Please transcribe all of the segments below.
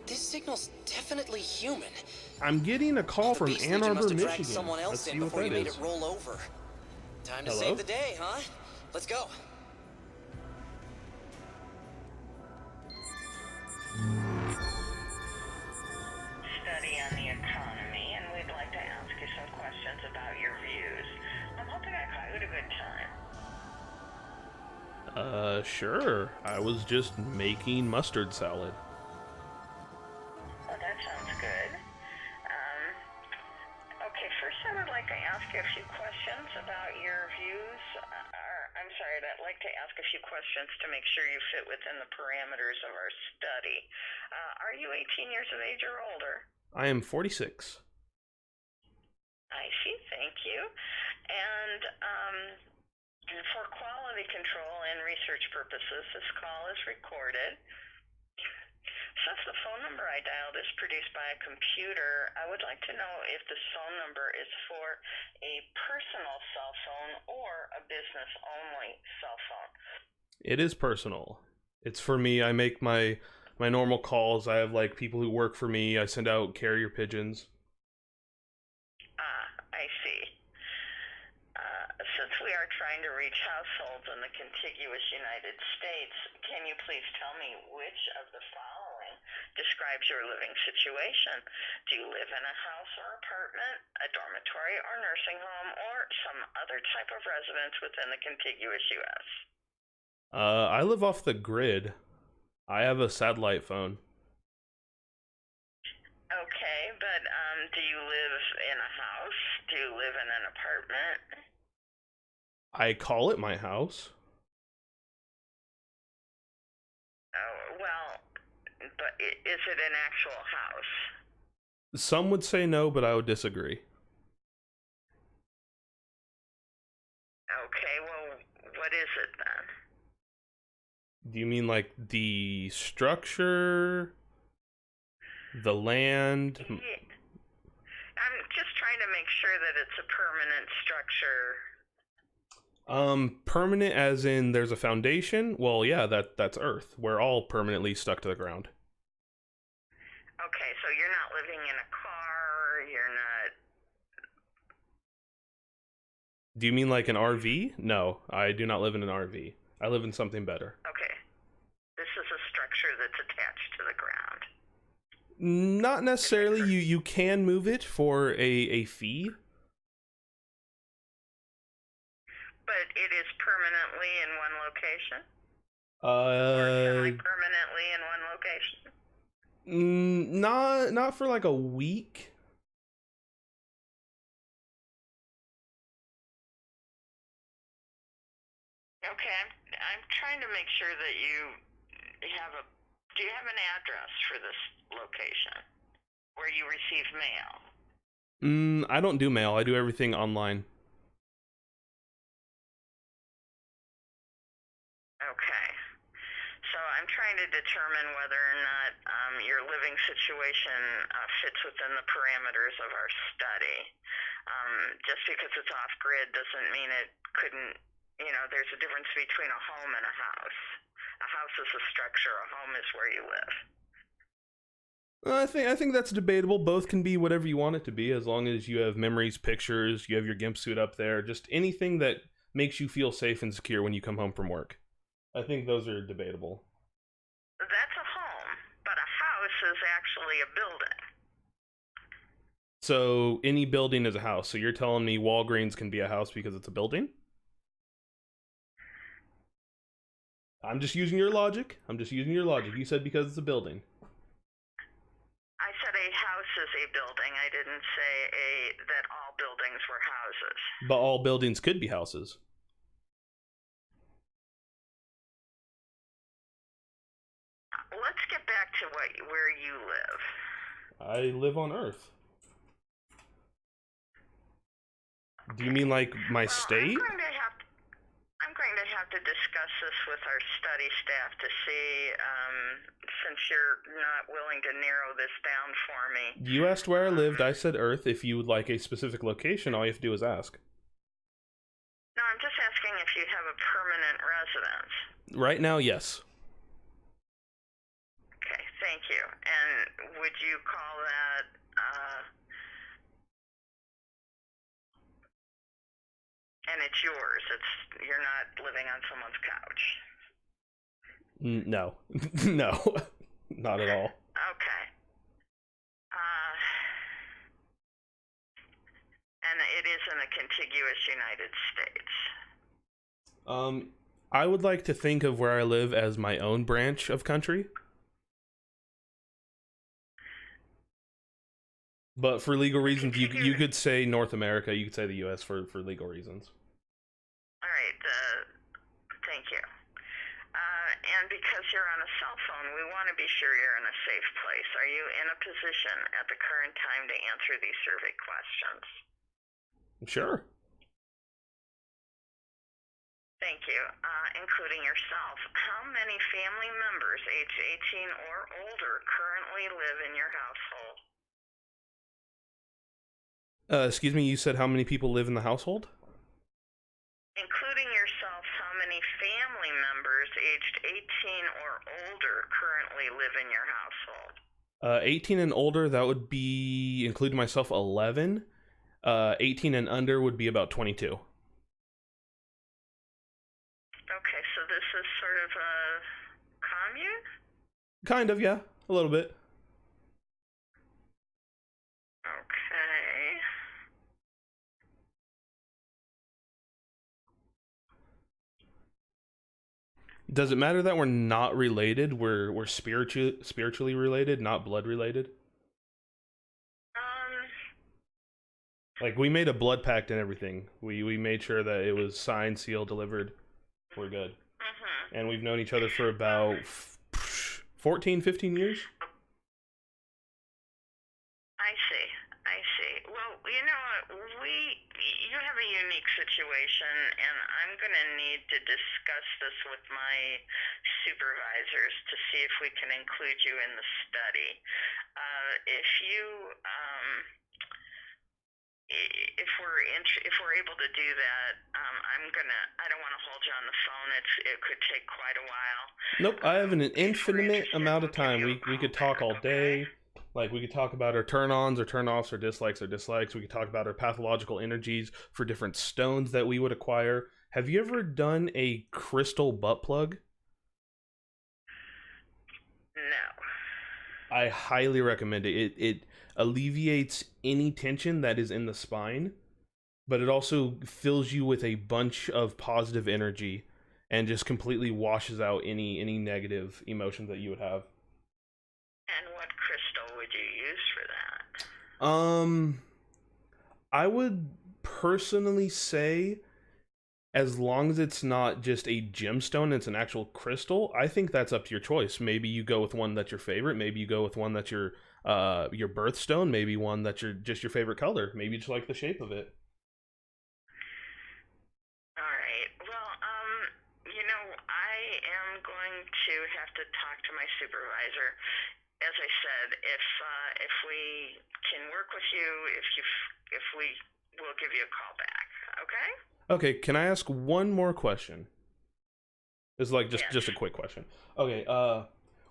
This signal's definitely human. I'm getting a call The from Beast Ann Legion Arbor, must have dragged Michigan. someone Let's else see in what before you that made is. it roll over. Time to Hello? save the day, huh? Let's go. Study on the economy, and we'd like to ask you some questions about your views. I'm hoping I caught you at a good time. Sure. I was just making mustard salad. Well, that sounds good. Okay, first I would like to ask you a few questions about your views. I'd like to ask a few questions to make sure you fit within the parameters of our study. Are you 18 years of age or older? I am 46. I see, thank you. And for quality control and research purposes, this call is recorded. Since the phone number I dialed is produced by a computer, I would like to know if this phone number is for a personal cell phone or a business-only cell phone. It is personal. It's for me. I make my normal calls. I have like people who work for me. I send out carrier pigeons. I see. Since we are trying to reach households in the contiguous United States, can you please tell me which of the following describes your living situation? Do you live in a house or apartment, a dormitory or nursing home, or some other type of residence within the contiguous U.S.? I live off the grid. I have a satellite phone. Okay, but do you live in a house? Do you live in an apartment? I call it my house. Oh, well, but is it an actual house? Some would say no, but I would disagree. Okay, well, what is it then? Do you mean like the structure, the land? Yeah. I'm just trying to make sure that it's a permanent structure. Permanent as in there's a foundation? Well, yeah, that's Earth. We're all permanently stuck to the ground. Okay, so you're not living in a car, you're not... Do you mean like an RV? No, I do not live in an RV. I live in something better. Okay. This is a structure that's attached to the ground. Not necessarily. You can move it for a fee. But it is permanently in one location? Or semi-permanently in one location? Not for like a week. Okay, I'm trying to make sure that you have a... Do you have an address for this location where you receive mail? I don't do mail. I do everything online. Okay. So I'm trying to determine whether or not your living situation fits within the parameters of our study. Just because it's off-grid doesn't mean it couldn't, there's a difference between a home and a house. A house is a structure, a home is where you live. I think that's debatable. Both can be whatever you want it to be, as long as you have memories, pictures, you have your GIMP suit up there, just anything that makes you feel safe and secure when you come home from work. I think those are debatable. That's a home, but a house is actually a building. So any building is a house. So you're telling me Walgreens can be a house because it's a building? I'm just using your logic. You said because it's a building. I said a house is a building. I didn't say that all buildings were houses. But all buildings could be houses. Let's get back to where you live. I live on Earth. Do you mean like my state? I'm going to have to discuss this with our study staff to see, since you're not willing to narrow this down for me. You asked where I lived. I said Earth. If you would like a specific location, all you have to do is ask. No, I'm just asking if you have a permanent residence. Right now, yes. Okay, Thank you. And would you call that, and it's yours. You're not living on someone's couch. No. No. Not at all. Okay. And it is in the contiguous United States. I would like to think of where I live as my own branch of country. But for legal reasons, you could say North America, you could say the U.S. for legal reasons. All right, thank you. And because you're on a cell phone, we want to be sure you're in a safe place. Are you in a position at the current time to answer these survey questions? Sure. Thank you. Including yourself, how many family members aged 18 or older currently live in your household? Excuse me, you said how many people live in the household? Including yourself, how many family members aged 18 or older currently live in your household? 18 and older, that would be, including myself, 11. 18 and under would be about 22. Okay, so this is sort of a commune? Kind of, yeah. A little bit. Okay. Does it matter that we're not related? We're spiritually related, not blood related? Like, we made a blood pact and everything. We made sure that it was signed, sealed, delivered. We're good. And we've known each other for about 14, 15 years. I see. Well, you know what, you have a unique situation, and I'm going to need to discuss this with my supervisors to see if we can include you in the study. If we're able to do that, I don't want to hold you on the phone. It could take quite a while. Nope, I have an infinite amount of time. We could talk all day. Like, we could talk about our turn-ons or turn-offs or dislikes. We could talk about our pathological energies for different stones that we would acquire. Have you ever done a crystal butt plug? No. I highly recommend it. It alleviates any tension that is in the spine, but it also fills you with a bunch of positive energy and just completely washes out any negative emotions that you would have. And what crystal would you use for that? I would personally say, as long as it's not just a gemstone, it's an actual crystal, I think that's up to your choice. Maybe you go with one that's your favorite. Maybe you go with one that's your birthstone. Maybe one that's just your favorite color. Maybe you just like the shape of it. All right. Well, I am going to have to talk to my supervisor. As I said, if we can work with you, if we will give you a call back. Okay? Okay, can I ask one more question? It's like just a quick question. Okay,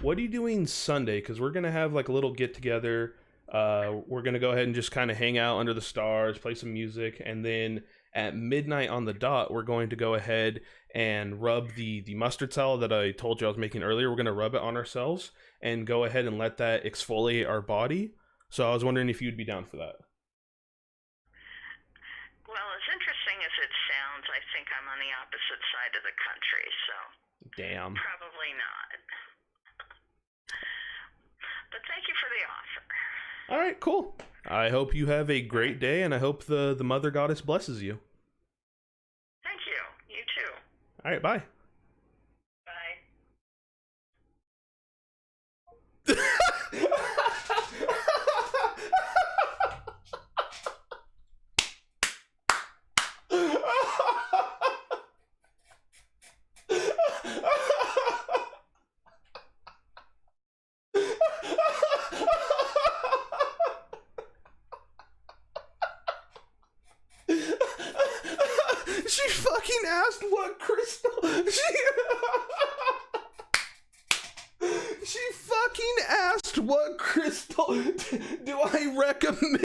what are you doing Sunday? Because we're gonna have like a little get together. We're gonna go ahead and just kind of hang out under the stars, play some music, and then at midnight on the dot, we're going to go ahead and rub the mustard salad that I told you I was making earlier. We're gonna rub it on ourselves and go ahead and let that exfoliate our body. So I was wondering if you'd be down for that. Well, as interesting as it sounds, I think I'm on the opposite side of the country, so... Damn. Probably not. But thank you for the offer. All right, cool. I hope you have a great day, and I hope the Mother Goddess blesses you. Thank you. You too. All right, bye. Bye. She fucking asked what crystal. She fucking asked what crystal do I recommend?